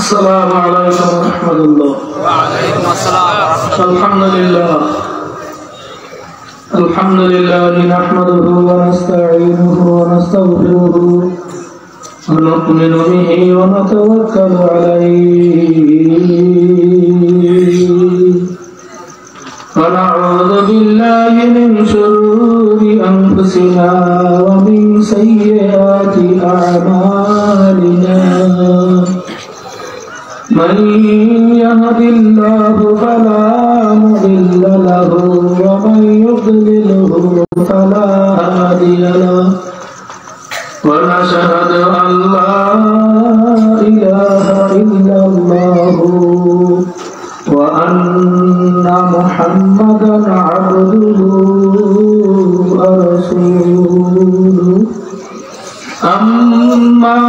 السلام عليكم ورحمة الله. وعليكم السلام ورحمة الله. الحمد لله نحمده ونستعينه ونستغفره ونؤمن به ونتوكل عليه ونعوذ بالله من شرور أنفسنا ومن سيئات أعمالنا من يهد الله فلا مضل له ومن يضلله فلا هادي له ونشهد أن لا إله إلا الله وأن محمدا عبده ورسوله أما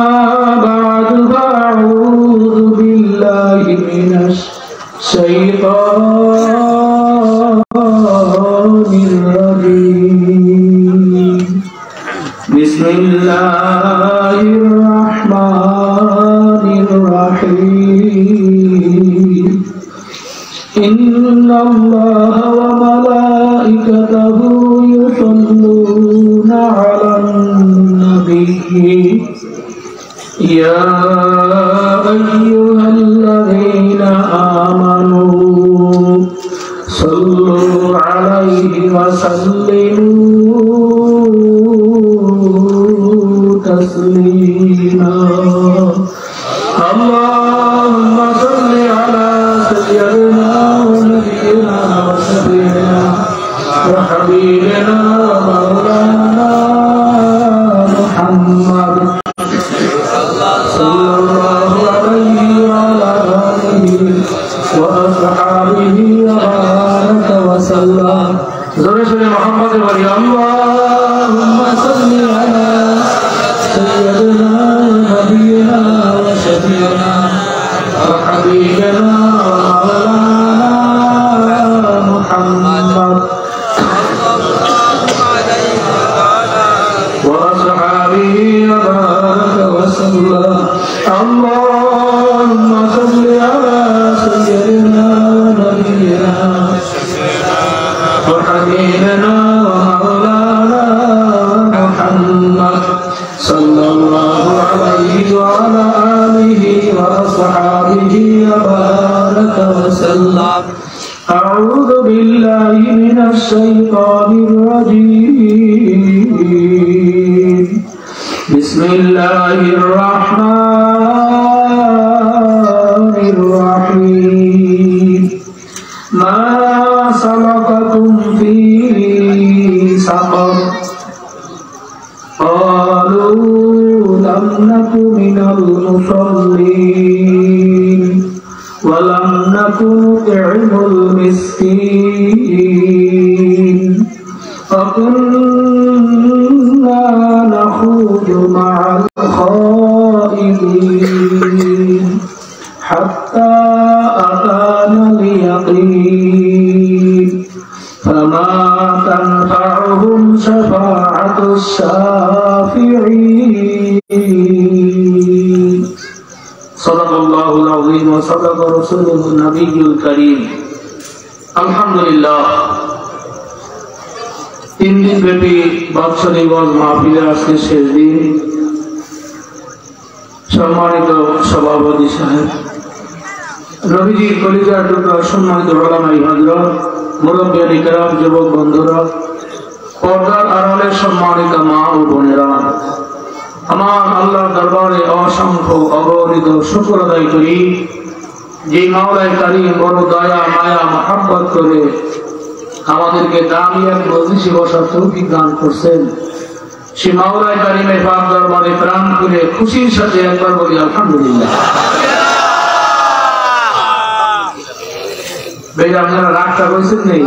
بعد فأعوذ بالله من الشيطان الرجيم بسم الله الرحمن الرحيم إن الله وملائكته يصلون على النبي يا أيها الذين آمنوا صلوا عليه وسلموا تسليما اللهم صل على سيدنا ونبينا وشفيعنا وحبيبنا ومولانا محمد صلى الله عليه وعلى آله وأصحابه وبارك وسلم زرشل محمد ولي اللهم صل على سيدنا ونبينا وشفيعنا وحبيبنا ومولانا محمد وأصحابه وبارك وسلم اللهم صل على سيدنا ونبينا وحبيبنا ومولانا محمد صلى الله عليه وعلى آله وأصحابه وبارك وسلم أعوذ بالله من الشيطان الرجيم بسم الله الرحمن الرحيم ما سلككم في سقر قالوا لم نك من المصلين ولم نك نطعم المسكين وكنا نخوض مع الخائضين حتى أتانا اليقين فما تنفعهم شفاعة الشافعين صدق الله العظيم وصدق رسوله النبي الكريم الحمد لله তিন দিন ব্যাপী বাৎসরিক ওয়াজ মাহফিলের আজকে শেষ দিন সম্মানিত সভাপতি সাহেব নবীজির কলিজার টুকরা সম্মানিত ওলামাই হযরত মুরব্বিয়ান কিরাম যুবক বন্ধুরা পর্দার আড়ালের সম্মানিত মা ও বোনেরা আমার আল্লাহর দরবারে অসংখ্য অগণিত শুকর আদায় করি যে মাওলাই কারীম বড় দয়া মায়া মহব্বত করে আমাদেরকে দামি এক মজলিসে বসার তৌফিক দান করছেন সেই মাওলাই কারীমের পাক দরবারে প্রাণ খুলে খুশির সাথে একবার বলি আলহামদুলিল্লাহ। ভাই আপনারা রাগটা কইছেন নেই?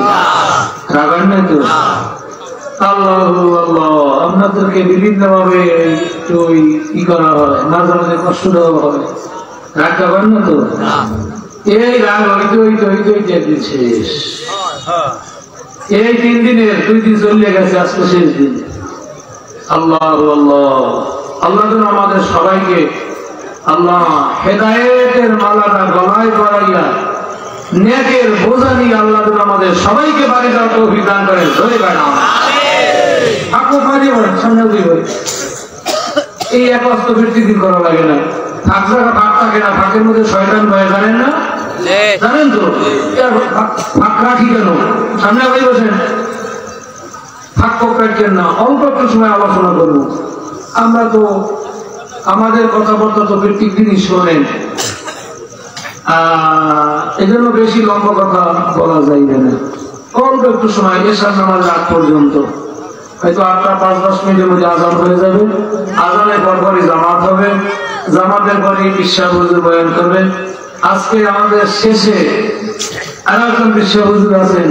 রাগান নাই তো? আল্লাহু আল্লাহ আপনাদেরকে বিভিন্ন ভাবে একটু ই করা হয়, মাঝে মাঝে কষ্ট দেওয়া হয়, রাগ করবেন না তো? এই রাগ হইতে হইতে হইতে হইতে একদিন শেষ। এই 3 দিনের 2 দিন চলে গেছে, আজকে শেষ দিন। আল্লাহু আল্লাহ আল্লাহ যেন আমাদের সবাইকে আল্লাহ হেদায়েতের মালাটা গলায় পরাইয়া নেকের বোঝা নিয়ে আল্লাহ আমাদের সবাইকে বাড়ি যাওয়ার তৌফিক দান করেন। ধরে বেড়াম সামনে এই এক অস্ত বৃত্তি করা লাগে না, ফাঁক জায়গা ফাঁক থাকে না, ফাঁকের মধ্যে শয়তান ভয় জানেন না, জানেন তো ফাঁক রাখি কেন? সামনে আপনি বসেন, ফাঁক রাখছেন না, অল্প একটু সময় আলোচনা করবো। আমরা তো আমাদের কথাবার্তা তো প্রত্যেক দিনই শোনেন, এই জন্য বেশি লম্বা কথা বলা যাইবে না। অল্প একটু সময় এশার নামাজ রাত পর্যন্ত, হয়তো 8-5-10 মিনিটের মধ্যে আজান হয়ে যাবে। আজানের পরপরই জামাত হবে, জামাতের পরে বিশ্বাস হুজুর বয়ান করবে। আজকে আমাদের শেষে আর একজন বিশ্বাস হুজুর আছেন,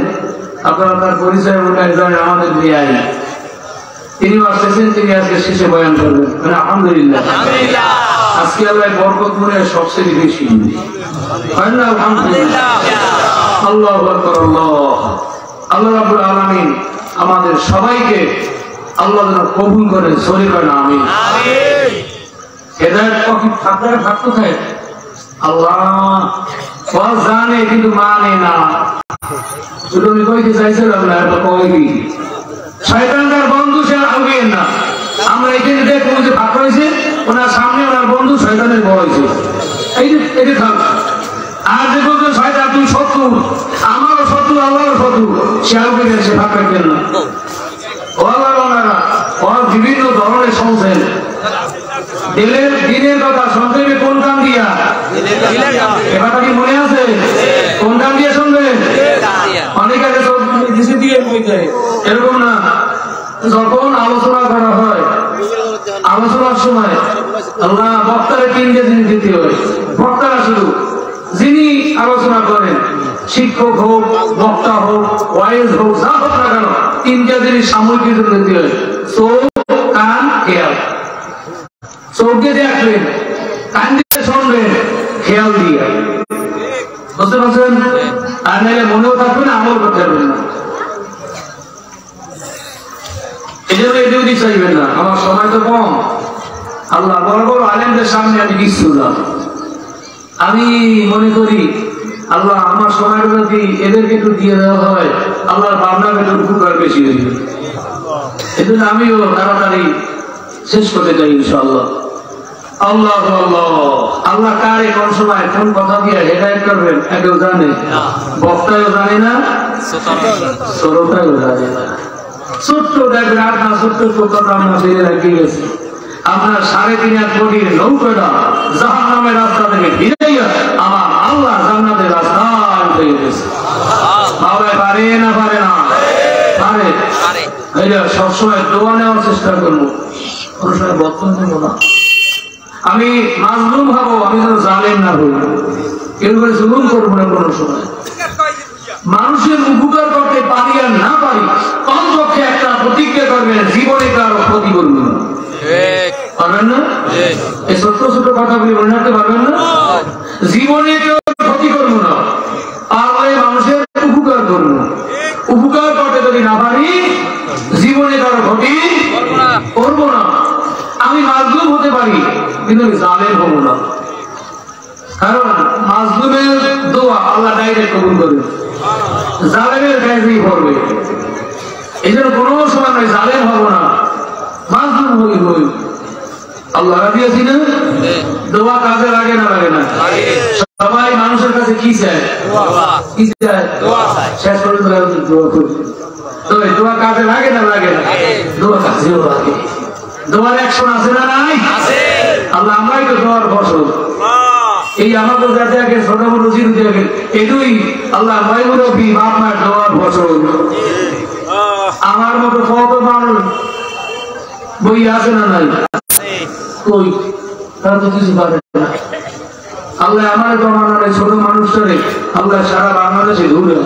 আপনারা তার পরিচয় মনে জানেন, আমাদের বিআই, তিনি আসতেছেন, তিনি আজকে শেষে বয়ান করবেন। মানে আলহামদুলিল্লাহ, আজকে আল্লাহ বরকত মনে সবচেয়ে বেশি। আলহামদুলিল্লাহ, আল্লাহু আকবার। আল্লাহ রাব্বুল আলামিন আমাদের সবাইকে আল্লাহ যেন কবুল করেন। সরি করেন আমিন। হেদায়েত তৌফিক আপনারা থাকতে থাকে। আল্লাহ ওয়াজ জানে কিন্তু মানে না। শুধু আমি কইতে চাইছিলাম না, এটা কই কি শয়তানটার বন্ধু, সে আউগেন না। আমরা এখানে দেখবো যে ভাগ হয়েছে, ওনার সামনে ওনার বন্ধু শয়তানের বড় হয়েছে, এই যে এটা থাক। আর যে বলছে শয়তান তুই শত্রু, আমারও শত্রু, আল্লাহরও শত্রু, সে আউগে গেছে, ভাগ রাখবেন না। ওনারা বিভিন্ন ধরনের শুনছেন, দিনের কথা শুনতে কোন কান দিয়া, এবার কি মনে আছে? কোন কান দিয়ে শুনবেন? অনেক আগে দিয়ে এরকম না। যখন আলোচনা করা হয়, আলোচনার সময় আল্লাহ বক্তারে 3টে জিনিস দিতে হয়। বক্তারা শুধু যিনি আলোচনা করেন, শিক্ষক হোক, বক্তা হোক, ওয়াইজ হোক, যা হোক না কেন, 3টে জিনিস সাময়িক দিতে হয়। চোখ, কান, খেয়াল। চোখ দিয়ে দেখবেন, কান দিয়ে শুনবেন, খেয়াল দিয়ে, বুঝতে পারছেন? আর নাহলে মনেও থাকবে না, আমল করতে পারবেন না। এই জন্য এটাও দিতে চাইবেন না। আমার সময় তো কম, আল্লাহ বড় বড় আলেমদের সামনে আমি কিছু না। আমি মনে করি আল্লাহ আমার সময়টা যদি এদেরকে একটু দিয়ে দেওয়া হয়, আল্লাহর বান্দার একটু উপকার বেশি হইবে। এই জন্য আমিও তাড়াতাড়ি শেষ করতে চাই ইনশাআল্লাহ। আল্লাহ আল্লাহ আল্লাহ কারে কোন সময় কোন কথা দিয়ে হেদায়েত করবেন এটাও জানে, বক্তাও জানে না, শ্রোতাও জানে না। ছোট্ট দেখবেন আপনার ছোট্ট কথা আমরা ফিরে রাখি গেছি। আপনার 3.5 কোটির নৌকাটা জাহান্নামের রাস্তা থেকে ফিরাইয়া আমার আল্লাহ জান্নাতের রাস্তা উঠে গেছে। বাবা পারে না, পারে না, পারে। সবসময় দোয়া নেওয়ার চেষ্টা করবো, কোন সময় বর্তমান দেবো না। আমি মাজলুম হবো, আমি যেন জালেম না হই, কেউ করে জুলুম করবো না কোনো সময়। মানুষের উপকার করতে পারি আর না পারি, কমপক্ষে একটা প্রতিজ্ঞা করবেন, জীবনে কারো ক্ষতি করবেন না। পারবেন না? এই ছোট্ট ছোট কথাগুলি মনে রাখতে পারবেন না? জীবনে কেউ ক্ষতি করবো না, পারলে মানুষের উপকার করবো। উপকার করতে যদি না পারি, জীবনে কারো ক্ষতি করবো না। আমি মাজলুম হতে পারি, কিন্তু আমি জালেম হবো না। কারণ মাজলুমের দোয়া আল্লাহ ডাইরেক্ট কবুল করে, জালেমের কাজেই করবে। এই জন্য কোনো সময় নয় জালেম হবো না, মাজলুম হই। আল্লাহ রাজি আছি না? দোয়া কাজে লাগে না, লাগে না? সবাই মানুষের কাছে কি চায়? কি চায়? শেষ করে দোয়া করি। তো দোয়া কাজে লাগে না, লাগে না? দোয়া কাজেও লাগে। দোয়ার অ্যাকশন আছে না নাই? আল্লাহ আমরাই তো দোয়ার ফসল। এই আমাদের যাতে আগে ছোট বড় চিন্তা আগে এটুই আল্লাহ ভাই মুরব্বী বাপ মায়ের দোয়ার ফসল। আমার মতো কত মানুষ বই আছে না নাই? কই তারা তো কিছু পারে না। আল্লাহ আমার জমানার ছোট মানুষটারে আল্লাহ সারা বাংলাদেশে ঘুরে,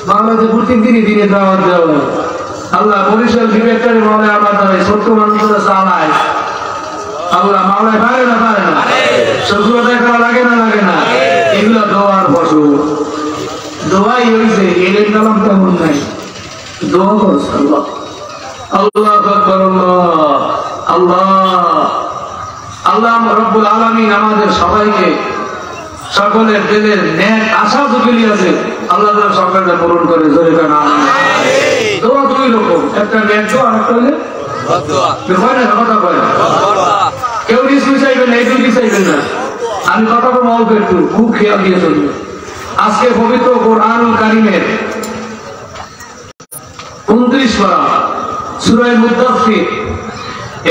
বাংলাদেশে প্রত্যেক দিনই দিনে দাওয়াত দেওয়া হয়। আল্লাহ বরিশাল ডিরেক্টরে মাওলায় আমার দ্বারা ছোট্ট মানুষরা চালায়। আল্লাহ মাওলায় পারে না, পারে না? শত্রুতা করা লাগে না, লাগে না? এগুলো দোয়ার ফসল। দোয়াই হয়েছে, এর কালাম তেমন নাই। দোয়া করছে আল্লাহ। আল্লাহ আকবার, আল্লাহ আল্লাহ আল্লাহ রব্বুল আলামিন আমাদের সবাইকে সকলের দিলের ন্যাক আশা যতগুলি আছে আল্লাহ তাআলা সকলকে পূরণ করে জোরে কান আমিন। দোয়া দুই রকম, একটা ন্যাক দোয়া আর একটা হলো বদদোয়া। বিখয়না কথা বলে কেউ কিছু চাইবেন না, এই দুই চাইবেন না। আমি কথা বলবো অল্প একটু, খুব খেয়াল দিয়ে চলবে। আজকে পবিত্র কোরআনুল কারীমের 29 পারা সূরা মুদ্দাসসির,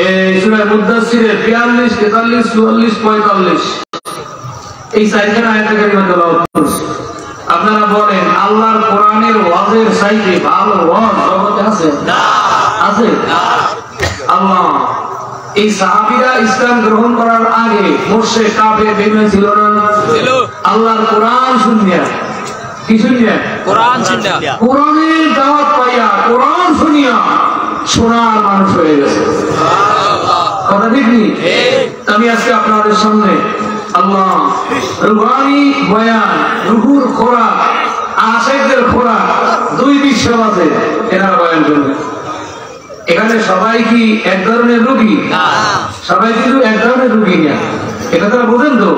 এই সূরা মুদ্দাসসিরের 42, 43, 44, 45 এই চারখানা আয়াত কারিমা তেলাওয়াত করছি। আপনারা বলেন আল্লাহর কোরআনের ওয়াজের চাইতে ভালো ওয়াজ জগতে আছে? না। আছে? না। আল্লাহ এই সাহাবীরা ইসলাম গ্রহণ করার আগে মুশরিক কাফের বেঈমান ছিল না? ছিল। আল্লাহর কোরআন শুনিয়া, কি শুনিয়া? কোরআন শুনিয়া, কোরআনের দাওয়াত পাইয়া, কোরআন শুনিয়া সোনার মানুষ হয়ে গেছে। সুবহানাল্লাহ। কথা ঠিক নেই? আমি আজকে আপনাদের সামনে আল্লাহ রুহানি বয়ান, রুহুর খোরাক, আশিকদের খোরাক, দুই বিশ্ব আছে এরা বয়ান করবে। এখানে সবাই কি এক ধরনের রোগী? না। সবাই কিন্তু এক ধরনের রোগী না, এটা তো বুঝেন তো।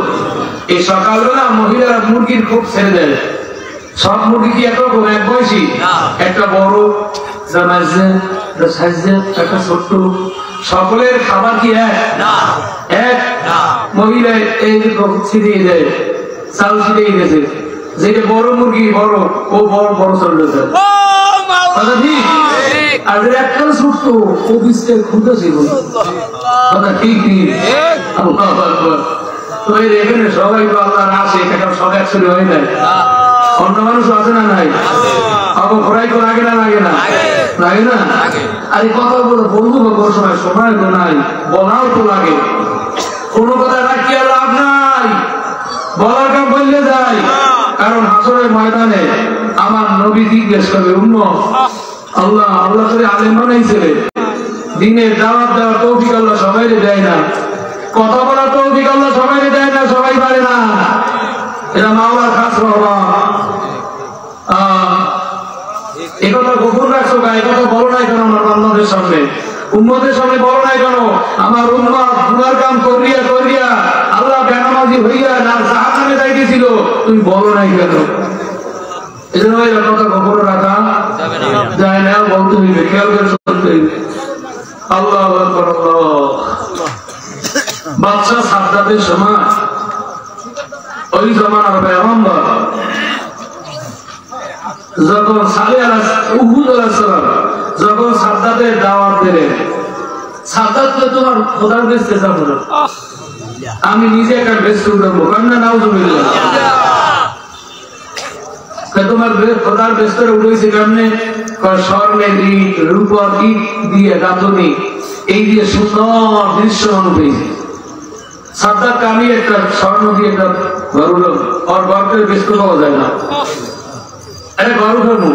এই সকালবেলা মহিলারা মুরগির খুব ছেড়ে দেয়। সব মুরগি কি একরকম এক বয়সী? একটা বড়, একটা ছোট্ট, সকলের খাবার কি এক? এক। মহিলা এই ছিটিয়ে দেয়, চাল ছিটিয়ে গেছে, যেটা বড় মুরগি বড়, ও বড় বড় চলে যায়। আর একটা ছোট্ট, ও বীজটা খুঁজে ছিল। কথা ঠিক নেই? তো এখানে সবাই তো আল্লাহর আসে, সব একসাথে হয় নাই। অন্য মানুষ আছে না নাই? ঘোরাই তো লাগে না, লাগে না, লাগে না। আর এই কথা বলবো কোনো সময়, সময় তো নাই, বলাও তো লাগে। কোনো কথা রাখিয়া লাভ নাই, বলার কাম বললে যায়। কারণ হাসরের ময়দানে আমার নবী জিজ্ঞেস করবে, উম্মত আল্লাহ আল্লাহ করে আলেম বানাইছে, দিনের দাওয়াত দেওয়ার তৌফিক আল্লাহ সবাইকে দেয় না, কথা বলার তৌফিক আল্লাহ সবাইকে দেয় না, সবাই পারে না। এটা মাওলার খাস রহমত। একথা গোপন রাখছো, একথা বলো নাই কেন আমার বান্দাদের সামনে, উম্মতের সামনে বলো নাই কেন? আমার উম্মত গুনার কাম করিয়া করিয়া আল্লাহ বেনামাজি হইয়া জাহান্নামে যাইতেছিল, তুমি বলো নাই কেন? এই জন্য এই কথা গোপন রাখা যায় না, বলতে হইবে, খেয়াল করে শুনতে হইবে। আল্লাহ আকবার, আল্লাহ। বাদশা সাদ্দাতের সময়, ওই জমানার পয়গম্বর যখন উহুদ আলাইহিস সালাম যখন সাদ্দাতের দাওয়াত দিলেন, সাদ্দাতকে তোমার খোদার বেচতে যাবো না, আমি নিজে একটা বেচতে উঠবো, কান্না নাউজুবিল্লাহ। তোমার খোদার বেচতে উঠেছে কেমনে? স্বর্ণের ইট, রূপার ইট দিয়ে গাঁথনি, এই দিয়ে সুন্দর দৃশ্য পেয়েছে। সাদ্দাতকে আমি একটা স্বর্ণ দিয়ে একটা ঘর উঠলাম, আর ঘরকে বেচতে পাওয়া যায় না, আরে ঘর উঠানো।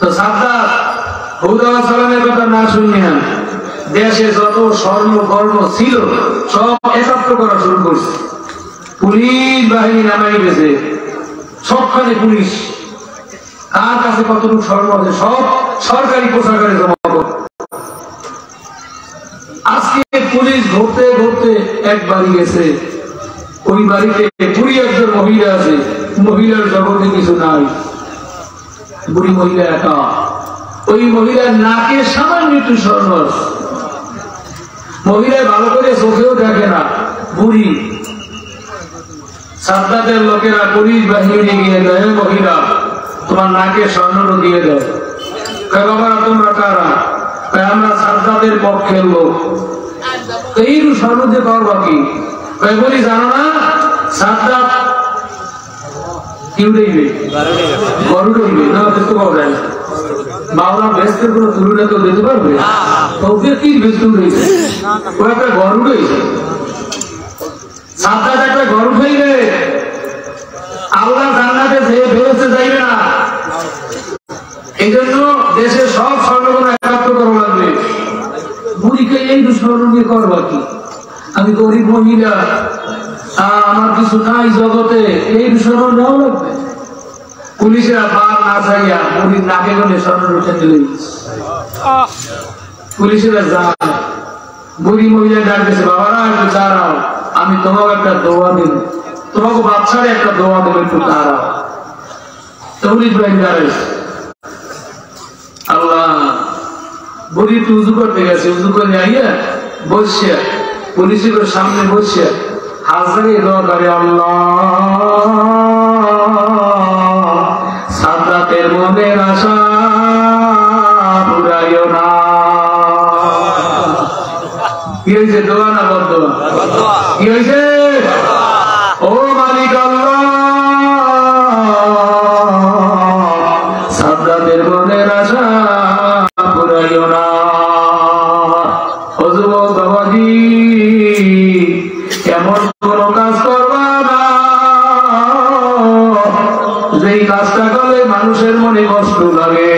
তো সাদ্দাত হুদ আলাইহিস সালামের কথা না শুনিয়া দেশে যত স্বর্ণ কর্ম ছিল সব একত্র করা শুরু করছে। পুলিশ বাহিনী নামাই গেছে, সবখানে পুলিশ, কার কাছে কতটুকু স্বর্ণ আছে সব সরকারি কোষাগারে জমা করে। আজকে পুলিশ ঘুরতে ঘুরতে এক বাড়ি গেছে, ওই বাড়িতে বুড়ি একজন মহিলা আছে, মহিলার জগতে কিছু নাই, বুড়ি মহিলা একা। ওই মহিলার নাকে সামান্য একটু স্বর্ণ আছে, মহিলা ভালো করে চোখেও দেখে না, বুড়ি। সাদ্দাতের লোকেরা পুলিশ বাহিনী গিয়ে দেয়, মহিলা তোমার নাকে স্বর্ণ দিয়ে দেয়। বাবা তোমরা কারা? আমরা সাদ্দাতের পক্ষের লোক। এই স্বর্ণ দিয়ে করবা কি? বলি জানো না সাদ্দাত কি উঠেইবে? গরু উঠবে না, দেখতে পাওয়া যায় না। বাংলা বেস্টের কোনো তুলনা কেউ দিতে পারবে? ওকে কি বেস্ট উঠেছে? ও একটা গরু উঠেছে, সাদ্দাত একটা গরু উঠেইবে, আল্লাহ জান্নাতে যেয়ে ফেরতে যাইবে না। এই জন্য দেশের সব স্বর্ণগুলো একাত্র করা লাগবে। বুড়িকে এই স্বর্ণ দিয়ে করবা কি? আমি গরিব মহিলা, আমার কিছু নাই জগতে, এই স্বর্ণ নেওয়া লাগবে। পুলিশেরা বার না চাইয়া বুড়ির নাকে গলে স্বর্ণ উঠে দিলে পুলিশেরা যায়, বুড়ি মহিলা ডাকতেছে, বাবারা একটু দাঁড়াও, আমি তোমাকে একটা দোয়া দেব, তোমাকে বাচ্চারে একটা দোয়া দেবো, একটু দাঁড়াও। তখন ইব্রাহিম দাঁড়াইছে। আল্লাহ, বুড়ি একটু উজু করতে গেছে, উজু করে আইয়া বসছে, পুলিশের সামনে বসছে, হাজারে দোয়া করে, আল্লাহ সাদ্দাতের মনের আশা পুরাইও না। কি হয়েছে? দোয়া না বদদোয়া? কি হয়েছে? ও মালিক আল্লাহ, সাদ্দাতের মনের আশা পুরাইও না। ও যুবক বাবাজি, এমন কোন কাজ করবা না যেই কাজটা করলে মানুষের মনে কষ্ট লাগে।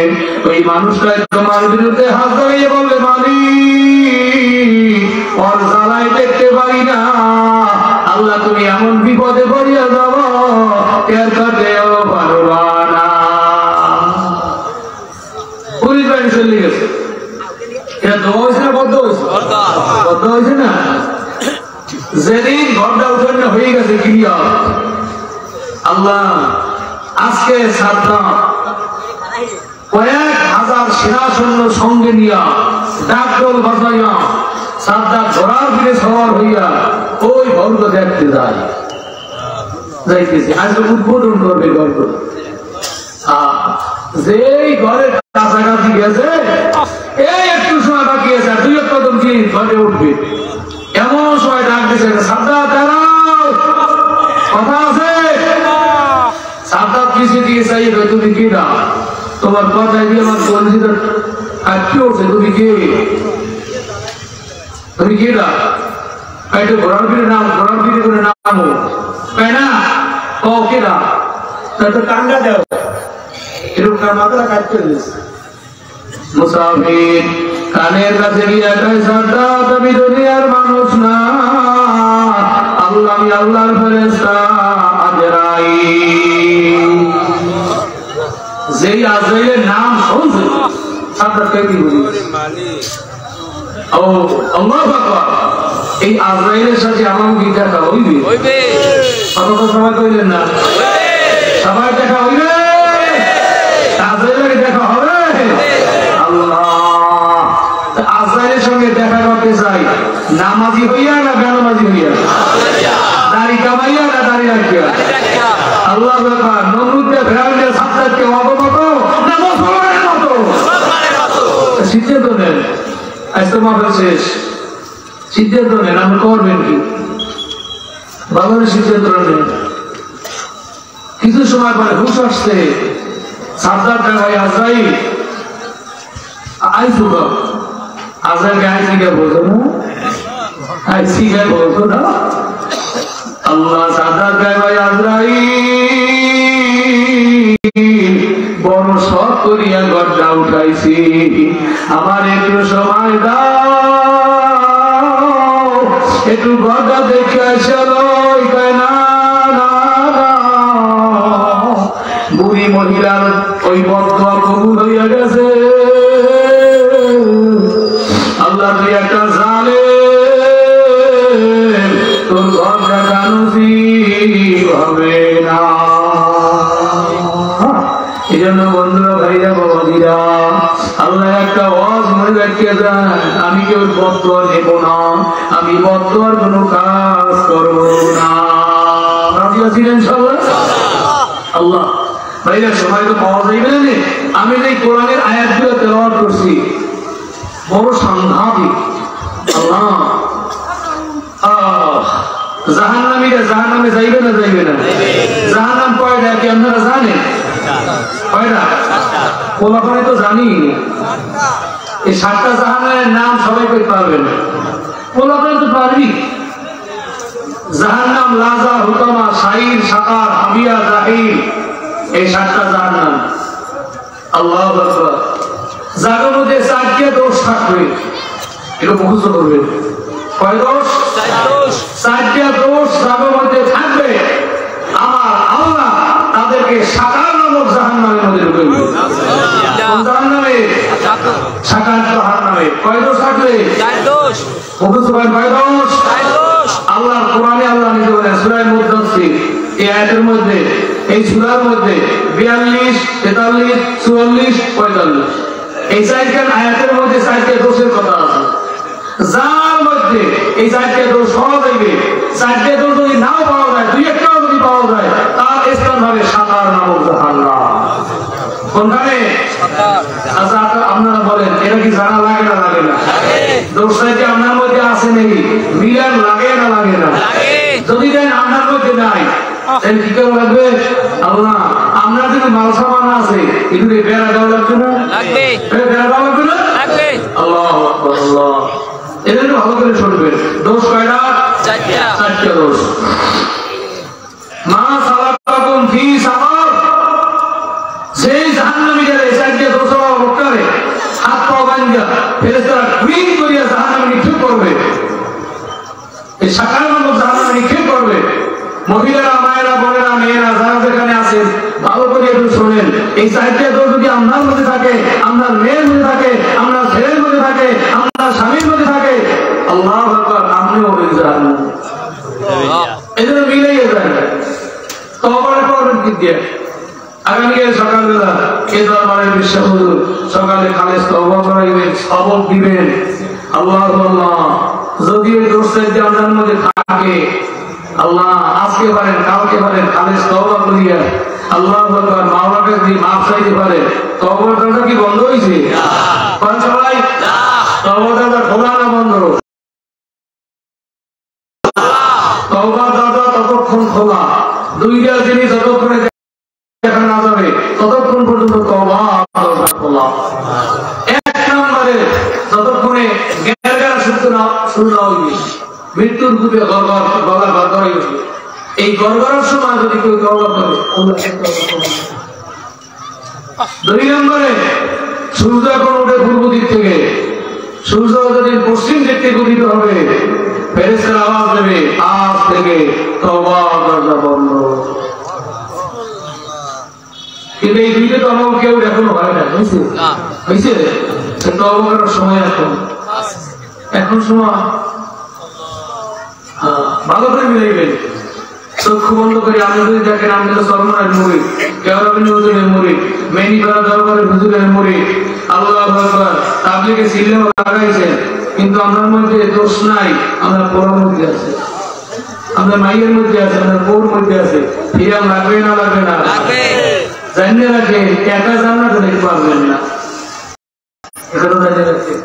ওই মানুষটা তোমার বিরুদ্ধে হাত ধরিয়ে বলবে, মালিক ওর জ্বালায় দেখতে পারি না, আল্লাহ তুমি এমন বিপদে পড়িয়া যাব এর কাটেও পারবা না। পুলিশ বাড়ি চলে গেছে। এটা দোয়া হয়েছে না বদ্ধ হয়েছে? বদ্ধ হয়েছে না? যেদিন ঘরটা উঠানো হয়ে গেছে ক্লিয়ার, আল্লাহ আজকে সাদ্দাম কয়েক হাজার সেনা সৈন্য সঙ্গে নিয়া ডাকডোল বাজাইয়া সাদ্দাম ঘোড়ার ফিরে সওয়ার হইয়া ওই ঘরকে দেখতে যায়, যাইতেছে। আজকে উদ্বোধন করবে গল্প। যেই ঘরের কাছাকাছি গেছে, এই একটু সময় বাকি আছে, আর দুই কদম দিয়ে ঘরে উঠবে, এমন সময় ডাক দিয়েছে, সাদ্দাম দাঁড়াও, কথা আছে। সাদ্দাম কিছু দিয়ে চাইবে, তুমি কি না? তোমার কথায় দিয়ে আমার কলজিটা আটকে উঠছে, তুমি কে? তুমি কি না? একটু ঘোড়ার ফিরে নাম, ঘোড়ার ফিরে করে নামো, তাই না? ও কে না? তাই তো টাঙ্গা দেও, এরকম তার মাথাটা কাটতে দিয়েছে। মুসাফির কানের কাছে গিয়ে কয়, সাদ্দাম আমি দুনিয়ার মানুষ না, আল্লাহ, আমি আল্লাহর ফেরেশতা আজরাইল। যেই আজরাইলের নাম শুনছে সাদ্দাম কেঁদে বলি, ও আল্লাহু আকবার, এই আজরাইলের সাথে আমার কি দেখা হইবে? আপনারা সবাই কইলেন না? সবাই দেখা হইবে, আজরাইলের দেখা হবে। আল্লাহ, আজরাইলের সঙ্গে দেখা করতে চাই, নামাজি হইয়া না বেনামাজি হইয়া? দাড়ি কামাইয়া না দাড়ি রাখিয়া? আল্লাহু আকবার। নমরুদকে ফেরাউনের সাদ্দাতকে অবগত না মুসলমানের মতো? সিদ্ধান্ত নেন, আজ তো মাফের শেষ। সিদ্ধান্ত নেন, আপনি করবেন কি? বাবার সিদ্ধান্ত নেন। কিছু সময় পরে হুশ আসছে, সাদ্দাত ভাই আজরাইল আইসু, আজরাইলকে আইসি কে বলতো না? আইসি কে বলতো না? আল্লাহ, সাদ্দাত ভাই আজরাইল বড় শখ করিয়া গড়টা উঠাইছি, আমার একটু সময় দাও, একটু গড়টা দেখে আসলো। না, বুড়ি মহিলার ওই বদদোয়া কবুল হইয়া গেছে। আল্লাহ, তুই একটা জালেম, তোর ঘর দেখা নসিব হবে না। এই জন্য বন্ধুরা, ভাইরা, বাবাজিরা, আল্লাহ একটা ওয়াজ মনে রাখিয়ে দেন, আমি কেউ বদদোয়া নেব না, আমি বদদোয়ার কোনো কাজ করব না। রাজি আছেন সবাই? আল্লাহ ভাইরা, সবাই তো পাওয়া যাইবে না। আমি যে কোরআনের আয়াতগুলো তেলাওয়াত করছি, বড় সাংঘাতিক। আল্লাহ, জাহান্নামীরা জাহান্নামে যাইবে না? যাইবে না? জাহান্নাম কয়টা কি আপনারা জানেন? কয়টা? পোলাপানে তো জানি। এই 7টা জাহান্নামের নাম সবাই কইতে পারবেন, পোলাপানে তো পারবি। জাহান্নাম লাজা, হুতামা, শাইর, সাকার, হাবিয়া, জাহির, এই 7টা জাহান্নাম। আল্লাহু আকবার। যার মধ্যে 4টা দোষ থাকবে, এটা মুখস্থ করবে। কয় দোষ? 4টা দোষ যার মধ্যে থাকবে, আমার আল্লাহ তাদেরকে সাকার নামক জাহান্নামের মধ্যে ঢুকে দিবে। কোন জাহান্নামে? সাকার জাহান্নামে। কয় দোষ থাকলে? 4 দোষ। মুখস্থ করেন কয় দোষ? 4 দোষ। আল্লাহর কোরআনে আল্লাহ নিজে বলেন সূরা মুদ্দাসসির এই আয়াতের মধ্যে, এই সূরার মধ্যে 42, 43, 44, 45 এই চারটি আয়াতের মধ্যে চারটি দোষের কথা আছে। যার মধ্যে এই চারটি দোষ পাওয়া যাবে, চারটি দোষ যদি নাও পাওয়া যায়, দুই একটাও যদি পাওয়া যায়, তার স্থান হবে সাতার নামক জাহান্নাম। কোনখানে? আচ্ছা আপনারা বলেন এটা কি জানা লাগে না লাগে না? দোষ চারটি আপনার মধ্যে আছে নাকি? মিলান লাগে না লাগে না? যদি দেন আপনার মধ্যে নাই তাহলে কি করে লাগবে? আল্লাহ আপনার যদি মাল সামান আছে এগুলো বেড়া দেওয়া লাগবে না? লাগবে। বেড়া দেওয়া লাগবে না? লাগবে। আল্লাহু আকবার আল্লাহ। এটা ভালো করে শুনবেন। দোষ কয়টা? 4টা। 4টা দোষ। মা সালাকাকুম ফি সাকার, সেই জাহান্নামী যারা এই 4টা দোষ করে হাত পা বাঁধা ফেরেশতারা কুইন করিয়া জাহান্নামে নিক্ষেপ করবে। এই সাকার নামক জাহান্নামে নিক্ষেপ করবে। মহিলারা, মায়েরা, বোনেরা, মেয়েরা যারা যেখানে আছেন ভালো করে একটু শোনেন। এই 4টা দোষ যদি আপনার মধ্যে থাকে, আপনার মেয়ের মধ্যে থাকে, আপনার ছেলের মধ্যে থাকে, আপনার স্বামীর মধ্যে থাকে, আল্লাহু আকবার, আপনিও হয়ে যান। এই জন্য মিলেই যায়। তওবা করবেন কি দিয়ে? আগামীকাল সকালবেলা এই দরবারের বিশ্বাস হুজুর সকালে খালেস তওবা করাইবেন, সবক দিবেন। আল্লাহু আল্লাহ, যদি এই দোষটা আপনার মধ্যে থাকে, আল্লাহ আজকে পারেন, কালকে পারেন, খালেস তওবা করিয়া আল্লাহু আকবার মাওলাকে যদি মাফ চাইতে পারে, তওবার দরজা কি বন্ধ হইছে? কোন সবাই? না, তওবার দরজা খোলা না বন্ধ? তওবার দরজা ততক্ষণ খোলা, দুইটা জিনিস যতক্ষণে দেখা না যাবে ততক্ষণ পর্যন্ত তওবার দরজা খোলা। এক নম্বরে যতক্ষণে গেরগার শুরু না হইবে, মৃত্যুর পূর্বে গলা গড়গড় হইবে, এই গড়গড়ার সময় যদি কেউ তওবা করে, দুই নম্বরে সূর্য এখন উঠে পূর্ব দিক থেকে, সূর্য যদি পশ্চিম দিক থেকে উদিত হবে, ফেরেশতারা আওয়াজ দেবে আজ থেকে তওবার দরজা বন্ধ। কিন্তু এই দুইটা তো আমার কেউ এখনো হয় না, হয়েছে? হয়েছে? তওবা করার সময় এখন সময় ভালো করে মিলাইবেন। চক্ষু বন্ধ করে আমি যদি দেখেন আমি তো সলমানের মুড়ি, কেওড়াবিন হুজুরের মুড়ি, মেনিপাড়া দরবারের হুজুরের মুড়ি, আল্লাহু আকবার, তাবলীগে সিলেও লাগাইছেন, কিন্তু আমার মধ্যে দোষ নাই। আমরা পোড়ার মধ্যে আছে, আমরা মাইয়ের মধ্যে আছে, আমরা বউর মধ্যে আছে। ফিরাম লাগবে না লাগবে না? জানিয়ে রাখেন, একা জান্নাতে দেখতে পারবেন না, এখানে জানিয়ে রাখেন।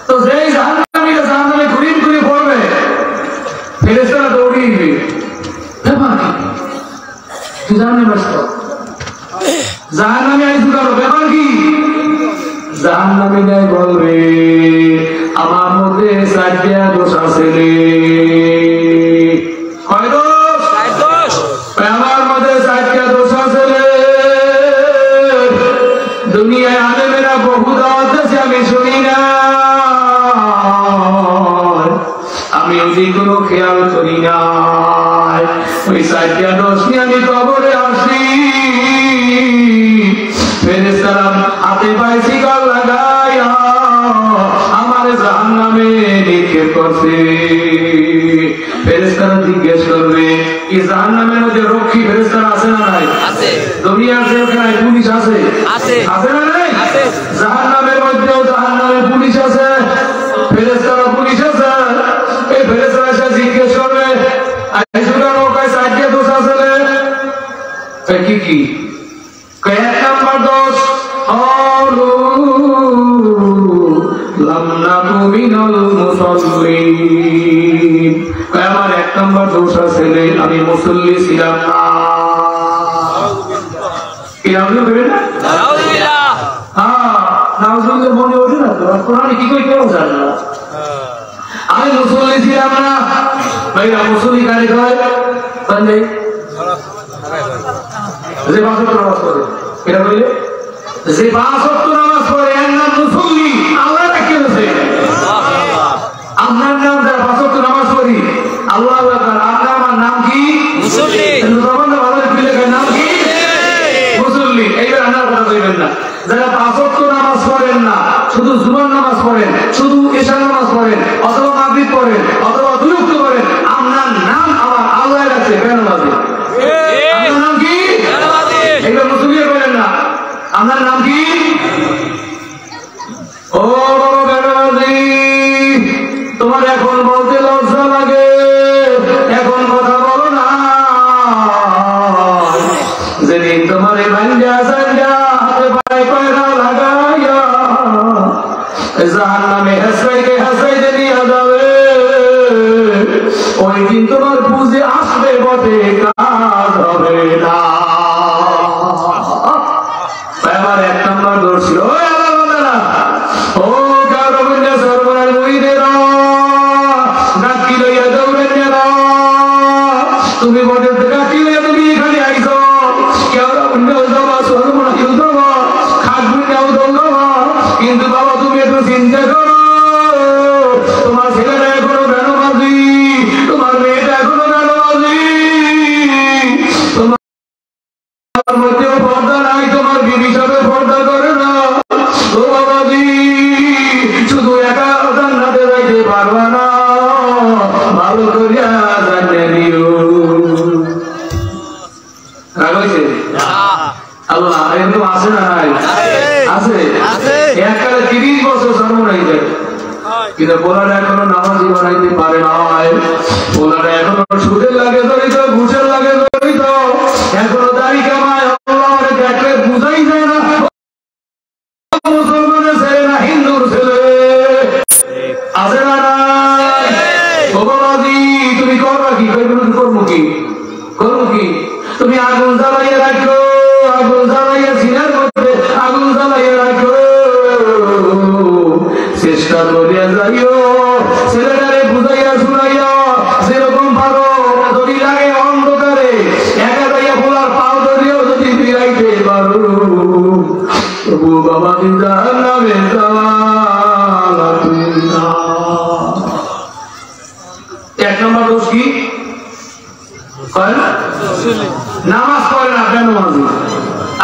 তো যেই জাহান্নামীরা জাহান্নামে ঘুরিয়ে ঘুরিয়ে পড়বে, ফেরেশতারা দৌড়িয়ে দিবে। ব্যাপার কি? তুই জাহান্নামে আসতো, জাহান্নামে আইসু কারো, ব্যাপার কি? জাহান্নামীরাই বলবে আমার মধ্যে 4টা দোষ আছে রে। কয় দোষ? 4 দোষ। আমার মধ্যে 4টা দোষ আছে রে। দুনিয়ায় আলেমেরা বহু দাওয়াত দিয়েছে, আমি শুনি না, আমি ওই কোনো খেয়াল করি না। ওই 4টা দোষ নিয়ে আমি কবরে আসি, ফেরেশতারা হাতে পায়ে শিকল লাগাইয়া আমার জাহান্নামে নিক্ষেপ করছে। ফেরেশতারা জিজ্ঞেস করবে এই জাহান্নামের মধ্যে রক্ষী ফেরেশতারা আছে না নাই? আছে। দুনিয়ার জেলখানায় পুলিশ আছে? আছে। আছে না নাই? আছে। জাহান্নামের মধ্যেও জাহান্নামে পুলিশ আছে, ফেরেশতারা পুলিশ আছে। এই ফেরেশতারা এসে জিজ্ঞেস করবে আইসুরা নৌকায় 4টা দোষ আছে রে। কি কি? এক নাম্বার দোষ হলো লাম নাকু মিনাল মুসাল্লিন। আমার 1 নাম্বার দোষ আছে রে, আমি মুসল্লি ছিলাম না। কি আপনি বলেন না? নাউজুবিল্লাহ। হ্যাঁ, নাউজুবিল্লাহ মনে ওঠে না তো? কোরআনে কি কই কেউ জানে না। আমি মুসল্লি ছিলাম না। ভাইরা মুসল্লি কারে কয়? সঞ্জয় যে 5 ওয়াক্ত নামাজ পড়ে, এটা বললে যে 5 ওয়াক্ত নামাজ পড়ে এর নাম মুসল্লি। আল্লাহ রাখে আছে আপনার নাম, যারা 5 ওয়াক্ত নামাজ পড়ি, আল্লাহু আকবার, আপনার আমার নাম কি? মুসল্লি। জবানটা ভালো করে লেখেন, নাম কি? মুসল্লি। এইবার আপনার কথা কইবেন না। যারা 5 ওয়াক্ত নামাজ পড়েন না, শুধু জুমার নামাজ পড়েন, শুধু ঈশার নামাজ পড়েন, অথবা মাগরিব পড়েন, অথবা দুই ওয়াক্ত পড়েন, আপনার নাম আমার আল্লাহর কাছে বেনামাজি। আপনার নাম কি? এগুলো মুসলিম করেন না। আপনার নাম কি? ও বাবা বেনামাজি, তোমার এখন বলতে লজ্জা লাগে, এখন কথা বলো না। যেদিন তোমার ভাঙ্গা সাঙ্গা হাতে পায়ে কয়রা লাগাইয়া জাহান্নামে হাসাইতে হাসাইতে নিয়ে যাবে, ওই দিন তোমার বুঝে আসবে বটে, কাজ হবে না। আমার এক নম্বর দোষ ছিল, ও কারো সর্বনাশ মুইদের ডাকি লইয়া দৌড়ে না, তুমি বটে ডাকি লইয়া তুমি এখানে আইস, কেউ যাবা সর্বনাশ যাবা, খাটবুটাও দৌড়াবা, কিন্তু বাবা তুমি একটু চিন্তা করো, তোমার ছেলেটা এখনো বেনামাজি, তোমার মেয়েটা এখনো বেনামাজি, তোমার মধ্যেও পর্দা নাই, তোমার বিবি সাথে পর্দা করে না। ও বাবাজি, শুধু একা জান্নাতে যাইতে পারবা না, ভালো করিয়া জানিয়ে দিও। রাগ হয়েছে? আল্লাহ এরকম আছে না নাই? আছে। এককালে 30 বছর জন্ম নাই যায়, কিন্তু পোলারা এখনো নামাজি বানাইতে পারে নাই, পোলারা এখনো সুদের লাগে জড়িত, ঘুষের লাগে জড়িত, এখনো দাড়ি কামায়, আল্লাহরে দেখলে বুঝাই যায় না মুসলমানের ছেলে না হিন্দুর ছেলে। আছে না নাই? ও বাবাজি, তুমি করবা কি? করবো কি? করবো কি? তুমি আগুন জ্বালাইয়া রাখো, আগুন জ্বালাইয়া সিনার মধ্যে আগুন জ্বালাইয়া রাখো, চেষ্টা করিয়া যাইও ছেলেটারে বুঝাইয়া শুনাইয়া যেরকম পারো, যদি লাগে অন্ধকারে একা যাইয়া পোলার পাও ধরিয়াও যদি ফিরাইতে পারো, তবু বাবা দিন জাহান্নামে যাওয়া লাগবে না। এক নম্বর দোষ কি? নামাজ পড়ে না, বেনামাজি।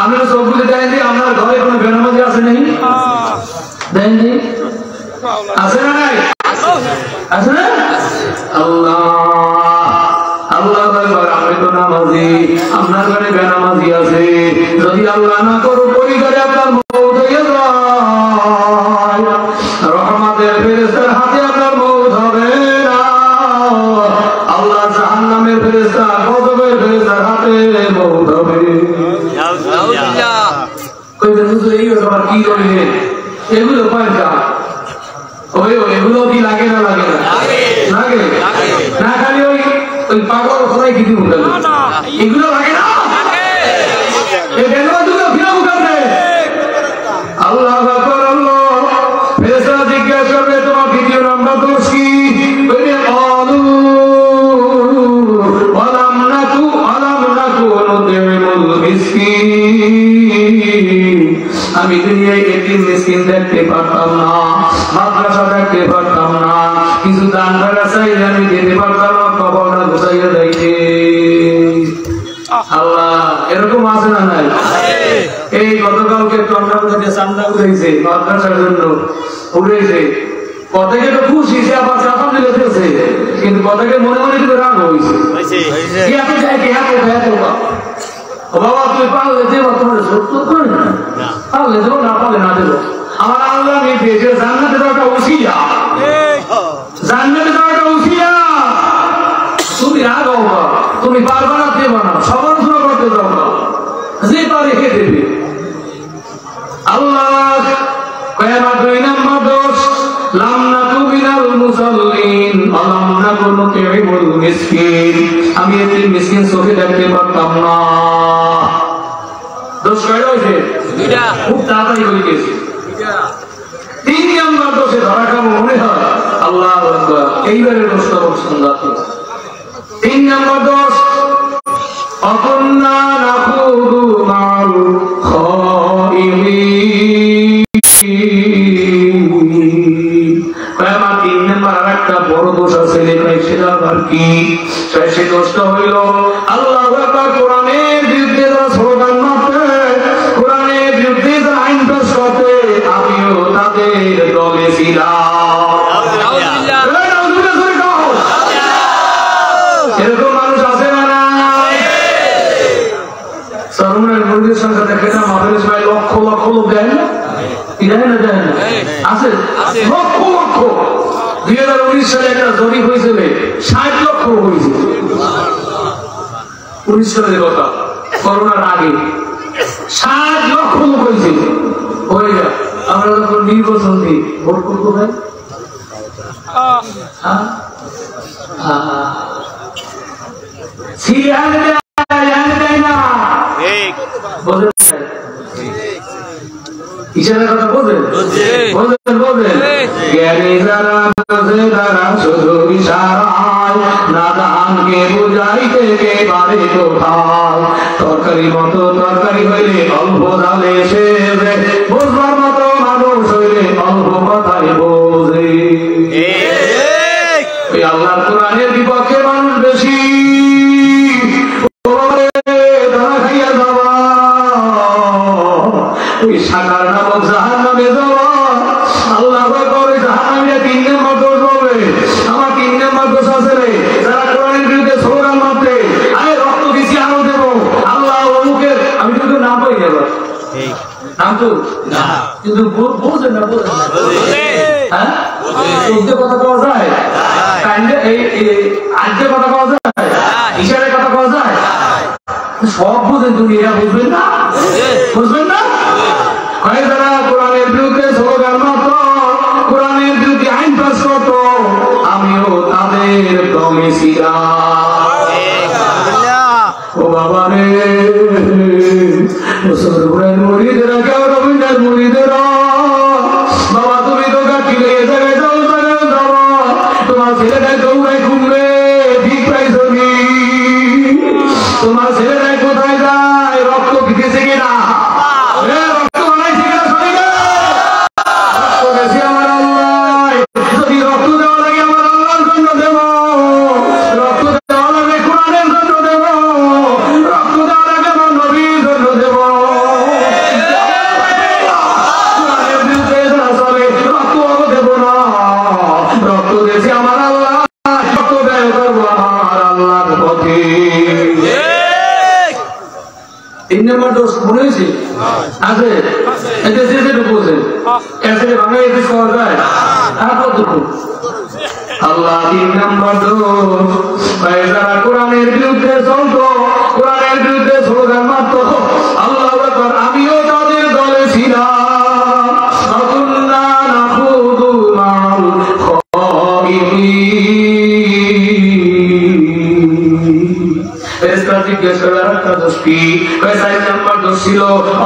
আপনারা সব বুঝে দেন যে আপনার ঘরে কোনো বেনামাজি আছে নেই? দেন জি, আছে না নাই? আছে না? আল্লাহ আল্লাহ আমি তো নামাজি, আপনার ঘরে বেনামাজি আছে, যদি আল্লাহ না করো পরিবারে আপনার মৌত হয়ে যায়, রহমতের ফেরেশতার হাতে আপনার মৌত হবে না, আল্লাহ জাহান্নামের ফেরেশতা গজবের ফেরেশতার হাতে মৌত হবে। এগুলো এগুলো কি লাগে না? লাগে না? লাগে না? খালি ওই পাগল সবাই কিছু এগুলো লাগে না? আল্লাহ ফেরেশতারা জিজ্ঞাসা করবে তোমার দ্বিতীয় নাম্বার দোষ কি? আমি দুনিয়ায় এতিম মিসকিন দেখতে পারতাম না, মাদ্রাসা দেখতে পারতাম না, কিছু দান করা চাইলে আমি দিতে পারতাম না, কবরটা গুছাইয়া যাইতে। আল্লাহ এরকম আছে না নাই? এই গতকালকে টন্ডাল থেকে চান্দা উঠেছে মাদ্রাসার জন্য, উঠেছে কথাকে তো খুশি সে, আবার চাপা দিলেছে, কিন্তু কথাকে মনে মনে কিন্তু রাগ হয়েছে। বাবা তুই পারলে দেব, তোমার সত্য করে না, পারলে দেবো না, পারলে না দেবো। আমার আল্লাহ নির্দেশ জান্নাতে যাওয়াটা উসিলা, জান্নাতে যাওয়াটা উসিলা। তুমি রাগ হবা, তুমি পারবা না, দেবা না, সমালোচনা করতে যাও না, যে পারে হে দেবে। আল্লাহ কয়বার 2 নম্বর দোষ, লাম নাকু মিনাল মুসাল্লিন ওয়া লাম নাকু নুতিমুল মিসকিন, আমি এতিম মিসকিন চোখে দেখতে পারতাম না। দোষ কয়টা হয়েছে? দুইটা। খুব তাড়াতাড়ি করে গেছে। 3 নম্বর দোষে ধরা খাবো মনে হয়। আল্লাহু আকবার, এইবারে দোষটা বলছেন না। 3 নম্বর দোষ, অকুন্না নাখুদু মাল খাইরিন। আমার 3 নম্বর আরেকটা বড় দোষ আছে, সেটা আবার কি? সেই দোষটা হইল আল্লাহু আকবার, কোরআনের বিরুদ্ধে যারা স্লোগান মারতে, কোরআনের বিরুদ্ধে যারা আইন পাস করতে, আমিও তাদের দলে ছিলাম। জানেন না আছে লক্ষ লক্ষ 2019 সালে একটা জরিপ হয়েছিল 60 লক্ষ হয়েছে 19 সালের কথা করোনার আগে 60 লক্ষ লোক হয়েছে হয়ে যা আমরা যখন নির্বাচন দিই ভোট করবো ভাই ইশারের কথা বোঝেন বোঝেন বোঝেন জ্ঞানী যারা বোঝে তারা শুধু ইশারায় নাদানকে বুঝাইতে একেবারে কোথায় তরকারি মতো তরকারি হইলে অল্প জালে সে বুঝবার মতো মানুষ হইলে অল্প কথাই বোঝে আল্লাহর কোরআনের বিপক্ষে মানুষ বেশি সাকার নামক জাহান্নামে যাওয়া আল্লাহ করে জাহান্নামীরা 3 নম্বর দোষ বলবে আমার 3 নম্বর দোষ আছে রে যারা কোরআনের বিরুদ্ধে স্লোগান মারতে আরে রক্ত দিছি আরো দেব আল্লাহ অমুকের আমি কিন্তু নাম পাই গেল নাম তো না কিন্তু বোঝেন না বোঝেন না হ্যাঁ বুঝতে কথা পাওয়া যায় কাইন্ডে এই আজকে কথা পাওয়া যায় ইশারার কথা পাওয়া যায় সব বুঝেন দুনিয়া বুঝবেন না বুঝবেন না যারা কোরআনের বিরুদ্ধে স্লোগান মারত কোরআনের বিরুদ্ধে আইন পাস করত আমিও তাদের দমে ছিলাম ও বাবা রে মুসলমানের মুরিদরা কেউ রবীন্দ্রের মুরিদরা বাবা তুমি তো গাছি লেগে জায়গায় যাও জায়গায় যাও তোমার ছেলেটাই দৌড়ায় ঘুমবে ঠিক পাইছো নি তোমার ছেলেটাই কোথায় যায় রক্ত দিতেছে কিনা আল্লাহ 3 নম্বর দোষ যারা কোরআনের বিরুদ্ধে চলত কোরআনের বিরুদ্ধে স্লোগান মারত আল্লাহ আকবার আমিও তাদের দলে ছিলাম জিজ্ঞেস করার একটা দোষ কি 4 নম্বর দোষ ছিল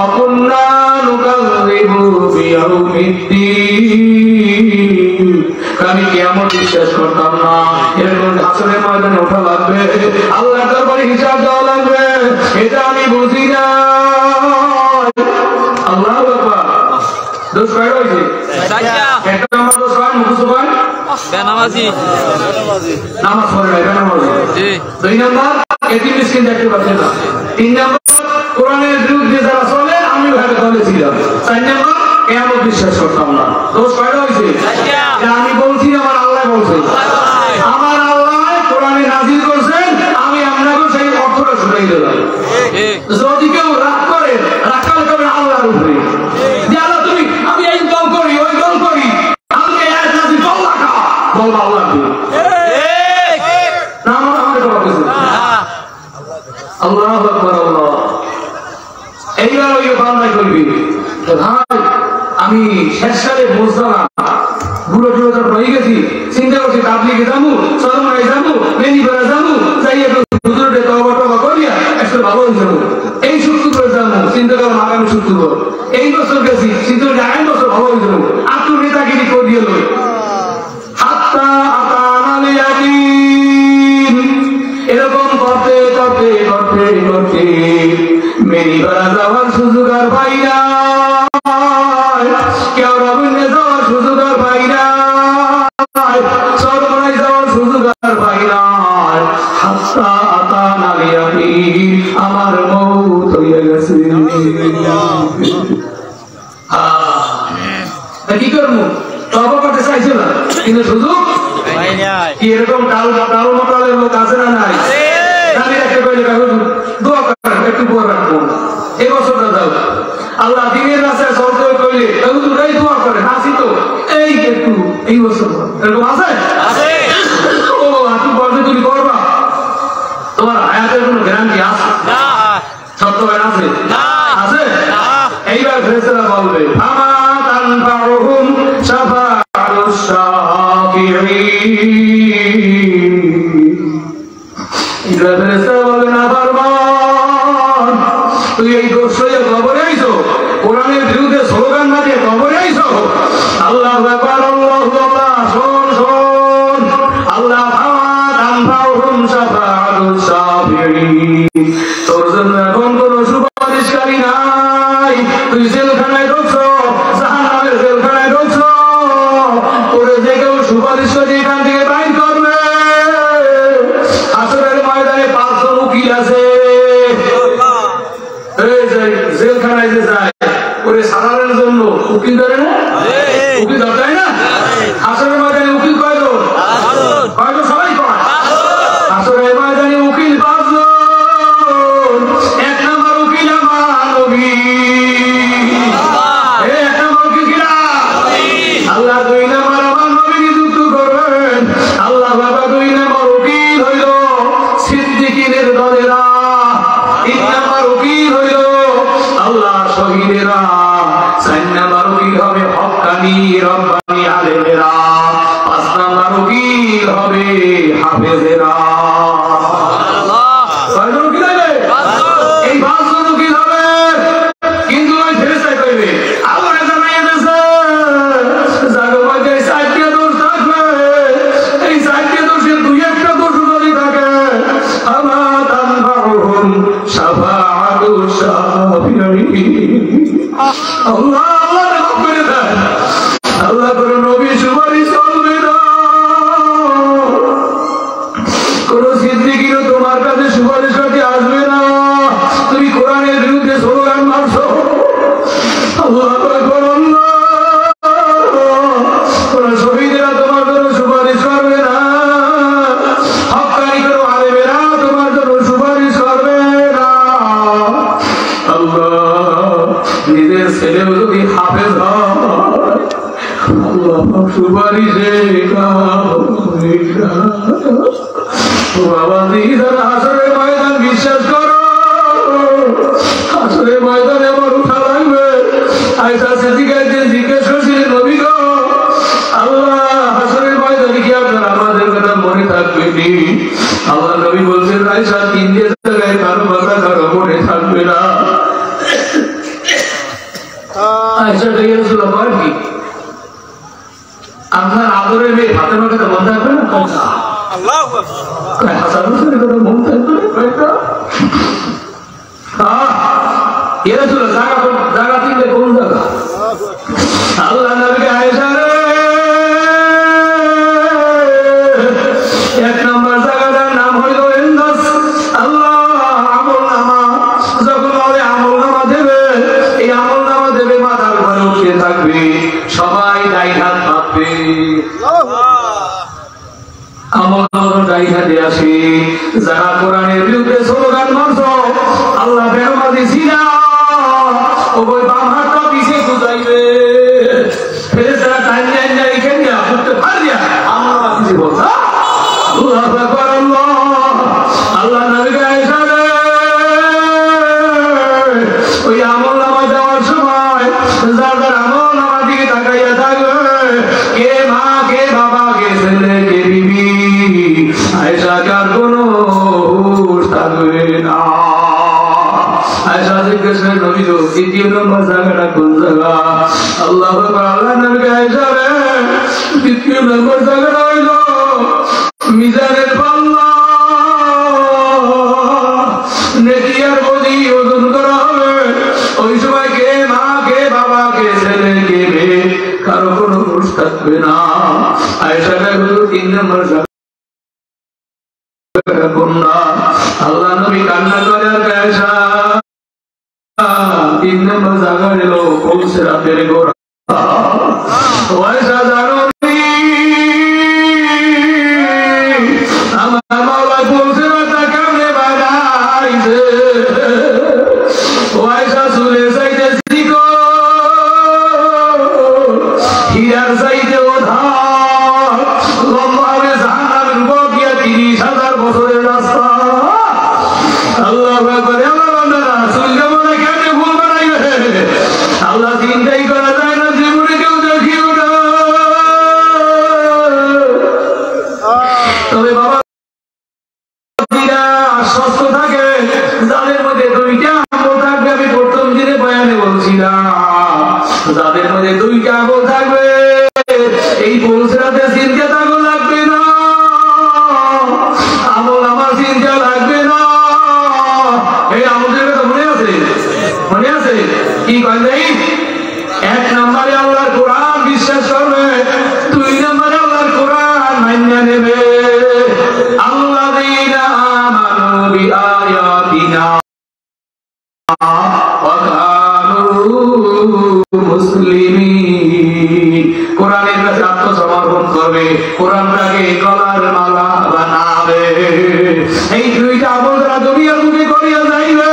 অকুন্না নুকাযযিবু বিয়াউমিদ্দিন আমি কিয়ামত বিশ্বাস করতাম না এরকম হাসরের ময়দানে ওঠা লাগবে আল্লাহর দরবারে হিসাব দেওয়া লাগবে এটা আমি বুঝি না আল্লাহু আকবার দোষ কয় হইছে একটা নম্বর দোষ কয় মুখস্থ কয় বেনামাজি নামাজ পড়ে না বেনামাজি জি 2 নম্বর এতিম মিসকিন দেখতে পাচ্ছেন না 3 নম্বর কোরআনের বিরুদ্ধে যারা চলে আমি ভাবে দলে ছিলাম 4 নম্বর কিয়ামত বিশ্বাস করতাম না দোষ কয় হইছে আমি বলছি আমার আল্লাহ বলছে আমার আল্লাহ কোরআনে নাযিল করেছেন আমি আপনাকে সেই অর্থটা শুনাই দিলাম যদি কেউ রাগ করে রাগ করবে আল্লাহর উপরে যে আল্লাহ তুমি আমি এই দল করি ওই দল করি আমাকে আয়াত নাযিল করো না বলবা আল্লাহ না আমার কথা বলছে আল্লাহু আকবার আল্লাহ এইবার ওই বান্দা করবি ভাই আমি শেষ সালে বুঝতাম না বুড়ো টুড়ো হয়ে গেছি চিন্তা করছি তাবলিগে যাবো সরমায় যাবো মেনিপাড়া যাবো যাই একটু হুজুরে তওবা টওবা করিয়া একটু ভালো হয়ে যাবো এই শুক্র করে যাবো চিন্তা করলাম আগামী শুক্র এই বছর গেছি চিন্তা করে আগামী বছর ভালো হয়ে যাবো আত্মীয় নেতাগিরি করে দিয়ে লই হাত্তা আতানাল ইয়াকিন এরকম করতে করতে করতে করতে মেনিপাড়া যাওয়ার সুযোগ আর পাই না কেউ রবীন্দ্রে যাওয়ার সুযোগ আর পাই না সরবরাই যাওয়ার সুযোগ আর পাই না হাত্তা আতানাল ইয়াকিন আমার মওত হয়ে গেছে কি করবো তওবা করতে চাইছিল কিন্তু সুযোগ কি এরকম টাল মটালের লোক আছে না নাই দাঁড়িয়ে রাখতে কইলে দোয়া করেন একটু পর রাখবো এই বছরটা যাও আল্লাহ দিনের রাস্তায় চলতে কইলে হুজুরাই দোয়া করেন আসি তো এই একটু এই বছর এরকম আছে ও আপনি বলতে তুমি করবা তোমার হায়াতের কোনো গ্যারান্টি আছে না সত্য আছে না আছে না এইবার ফেরেশতারা বলবে ফামা তানফাউহুম শাফাআতুশ শাফিঈন এইবার ফেরেশতারা বলবে না ফরমান তুই এই দোষ হয়ে কবরে আইছো কোরআনের বিরুদ্ধে স্লোগান মারিয়ে কবরে আইছো আল্লাহু আকবার আল্লাহু আকবার শোন শোন আল্লাহ ফামা তানফাউহুম শাফাআতুশ শাফিঈন তোর জন্য এখন কোনো সুপারিশকারী নাই তুই জেলখানায় ঢুকছো জাহান্নামের জেলখানায় ঢুকছো তোরে যে কেউ সুপারিশ করে এখান থেকে বাইর করবে আসরের ময়দানে 500 উকিল আছে এই যে জেলখানায় যে যায় ওরে সাধারণের জন্য উকিল ধরে না উকিল ধরতে না আসরের ময়দানে উকিল কয়জন কয়জন সবাই কয় আসরের ময়দানে উকিল 5 জন এক নম্বর উকিল আমার নবী এক নম্বর উকিল কিরা আল্লাহ 2 নম্বর আমার নবী নিযুক্ত করবেন আল্লাহ বাবা 2 নম্বর উকিল হইল সিদ্দিকীনের দলেরা 3 নম্বর উকিল হইল আল্লাহ শহীদেরা 4 নম্বর উকিল হবে হক্কানি রব্বানি আলেমেরা 5 নম্বর উকিল হবে হাফেজেরা এই 5 জন উকিল হবে কিন্তু ওই ফেরেশতাই কইবে আল্লাহ জানাইয়া দিয়েছে যার মধ্যে 4টা দোষ থাকবে এই 4টা দোষের 2-1টা দোষ যদি থাকে আমা তানফাউহুম শাফাআতুশ শাফিঈন আল্লাহ আল্লাহ মাফ করে দেন আল্লাহ করে নবী সুপারিশ করবে না কোন সিদ্দিকীরও তোমার কাছে সুপারিশ করতে আসবে না তুমি কোরআনের বিরুদ্ধে স্লোগান মারছো আল্লাহ আকবার আল্লাহ কোন শহীদেরা তোমার জন্য সুপারিশ করবে না হক্কানি কোন আলেমেরা তোমার জন্য সুপারিশ করবে না আল্লাহ নিজের ছেলেও যদি হাফেজ হয় আল্লাহ সুপারিশে বাবা দিদার হাসরের ময়দান বিশ্বাস করো হাসরের ময়দানে আমার উঠা লাগবে আয়সা সিদ্দিকাকে জিজ্ঞেস করছিলেন নবী গো আল্লাহ হাসরের ময়দানে কি আপনার আমাদের কথা মনে থাকবে নি আল্লাহ নবী বলছেন আয়সা 3 জায়গায় কারো কথা কারো মনে থাকবে না আয়সা ডেকে রসুল বল কি আপনার আদরের মেয়ে ফাতেমার কথা মনে থাকবে না কথা আল্লাহু আকবার হাসান হোসেনের কথা মনে থাকবে না কয়টা ইয়া রাসূল জায়গা দিলে কোন জায়গা আল্লাহ নবীকে আয়েশা রে 1 নম্বর জায়গাটার নাম হইল ইন্দাস আল্লাহ আমলনামা যখন ওই আমলনামা দেবে এই আমলনামা দেবে মাথার উপরে উঠে থাকবে সবাই ডাই হাত পাবে আমলনামা ডাই হাতে আসে যারা কোরআনের বিরুদ্ধে স্লোগান মারছো আল্লাহ বেরোমা দিছিল ওই বাম হাতটা পিছে গুজাইবে ফেরেশতারা টাইম যায় এখানে আপনি পারিয়া আমরা কিছু বলছা আল্লাহু আকবার আল্লাহ আল্লাহ নবীকে আয়েশা রে ওই আমলনামা দেওয়ার সময় যার আমলনামা দিকে তাকাইয়া থাকবে কে মা কে বাবা কে ছেলে কে বিবি আয়েশা কার কোনো হুঁশ থাকবে না আয়েশা জিজ্ঞেস করে নবী গো 2 নম্বর জায়গাটা কোন জায়গা আল্লাহু আকবার আল্লাহ নবী আয়েশা রে 2 নম্বর জায়গাটা হইল মিজানের পাল্লা নেকি আর বদি ওজন করা হবে ওই সময় কে মা কে বাবা কে ছেলে কে মেয়ে কারো কোনো হুঁশ থাকবে না আয়েশা কে হলো 3 নম্বর জায়গা কন্যা আল্লাহ নবী কান্না করে আর আয়েশা 3 নম্বর জায়গা হলো কৌসরাতের গোড়া আয়েশা জানো আমার মাওলা কৌসরাতটা কেমনে বানাইছে থাকবে, এই পুলসিরাতে চিন্তা থাকো লাগবে না, আমল আমার চিন্তা লাগবে না। এই আমলের কথা মনে আছে? মনে আছে? কি কয় নাই? 1 নম্বরে আল্লাহর কোরআন বিশ্বাস করবে, 2 নম্বরে আল্লাহর কোরআন মাইনা নেবে। আল্লাযীনা আমানু বিআয়াতিনা ওয়া কানু মুসলিমিন। কোরআনের কাছে আত্মসমর্পণ করবে, কোরআনটাকে গলার মালা বানাবে। এই 2টা আমল যারা দুনিয়ার মুখে করিয়া যাইবে,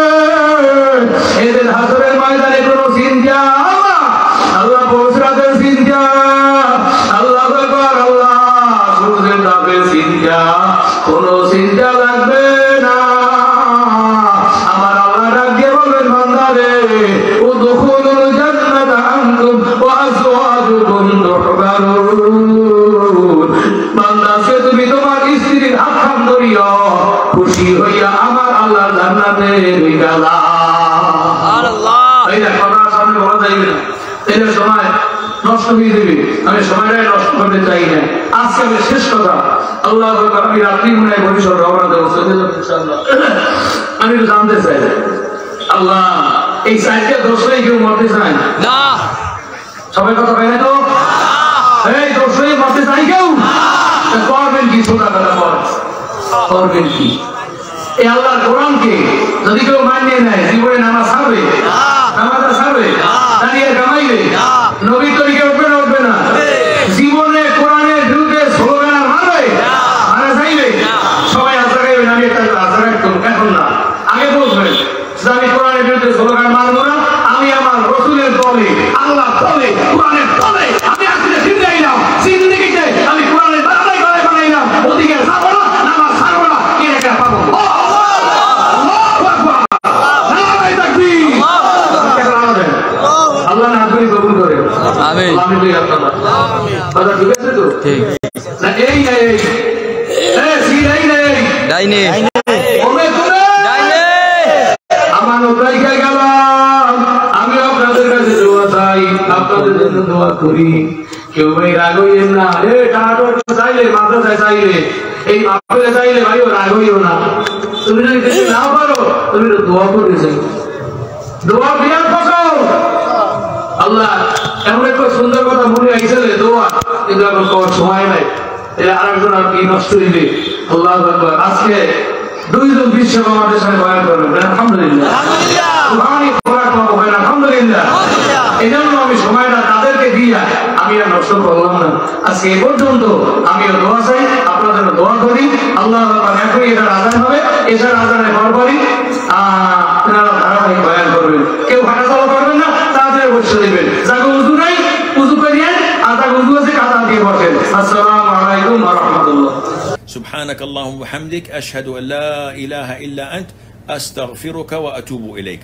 এদের হাসরের ময়দানে কোনো চিন্তা, আল্লাহ পৌঁছাদের চিন্তা, আল্লাহ আকবার, আল্লাহ সূর্যের তাপের চিন্তা, কোনো চিন্তা লাগবে না। আমার আল্লাহ ডাক দিয়ে বলবেন, বান্দারে উদখুলুল জান্নাতা আনতুম ওয়া আজওয়াজুকুম তুহবারুন। বান্দাকে তুমি তোমার স্ত্রীর হাত খাম ধরিয়া খুশি হইয়া আমার আল্লাহর জান্নাতে গেলা। এই কথা সামনে বলা যাইবে না, এটা সময় নষ্ট হয়ে দেবে। আমি সময়টাই নষ্ট করতে চাই না। আজকে আমি শেষ কথা, আল্লাহ আকবার, আমি রাত্রি মনে হয় ভবিষ্যৎ রওনা দেবো, ইনশাআল্লাহ। আমি তো জানতে চাই, আল্লাহ এই সাইডে দোষে কেউ মরতে চায় না? সবাই কথা বলে তো, এই দোষে মরতে চাই কেউ? করবেন কি? সোজা কথা করবেন কি? এই আল্লাহর কোরআনকে যদি কেউ মানিয়ে নেয়, জীবনে নামাজ ছাড়বে, নামাজ ছাড়বে, দাঁড়িয়ে কামাইবে, নবীর তরিকে উঠবে না? উঠবে না? জীবনে কোরআনের বিরুদ্ধে স্লোগান মারবে, মারা যাইবে, সবাই আশা গাইবেন, আমি একটা আশা রাখতাম, এখন না, আগে বলবেন যে আমি কোরআনের বিরুদ্ধে স্লোগান মারবো না, আমি আমার রসুলের দলে, আল্লাহ দলে, কোরআনের দলে আমি আসলে জিন্দাইলাম, জিন্দেগিতে আমি কোরআনের বানাই বানাইলাম, ওদিকে যাবো না, নামাজ ছাড়বো না, কি একটা পাবো। আল্লাহ না করি কবুল করে, আমিন। আমি তো আপনারা কথা ঠিক আছে তো? ঠিক না? এই নাই, এই সিরাই নাই, ডাইনে ওমে করে ডাইনে আমার নবরাই কে গেলাম। আমি আপনাদের কাছে দোয়া চাই, আপনাদের জন্য দোয়া করি। কেউ ভাই রাগ হইয়েন না, এ টাটো চাইলে মাদ্রাসায় চাইলে, এই মাহফিলে চাইলে ভাইও রাগ হইও না। তুমি যদি কিছু না পারো, তুমি তো দোয়া করে চাই, দোয়া বিরাট ফসল। আল্লাহ এমন একটা সুন্দর কথা মনে আইসলে দোয়া, কিন্তু এখন করার সময় নাই, এটা আরেকজন আর কি নষ্ট হইবে। আল্লাহ আকবার। আজকে 2 জন বিশ্বক আমাদের সাথে বয়ান করবেন, আলহামদুলিল্লাহ। আলহামদুলিল্লাহ। এই জন্য আমি সময়টা তাদেরকে দিয়া আমি আর নষ্ট করলাম না। আজকে এ পর্যন্ত আমিও দোয়া চাই, আপনাদের দোয়া করি। আল্লাহ এখনই এটার আজান হবে, এটার আজানের পরপরই আপনারা ধারাবাহিক বয়ান করবেন। কেউ হাঁটা চলা করবেন না, তাড়াতাড়ি বসে দেবেন। যাকে উজু নাই উজু করিয়েন, আর যাকে উজু আছে কাতা দিয়ে বসেন। আসসালামু আলাইকুম ওয়া রাহমাতুল্লাহ। سبحانك اللهم وبحمدك أشهد أن لا إله إلا أنت أستغفرك وأتوب إليك.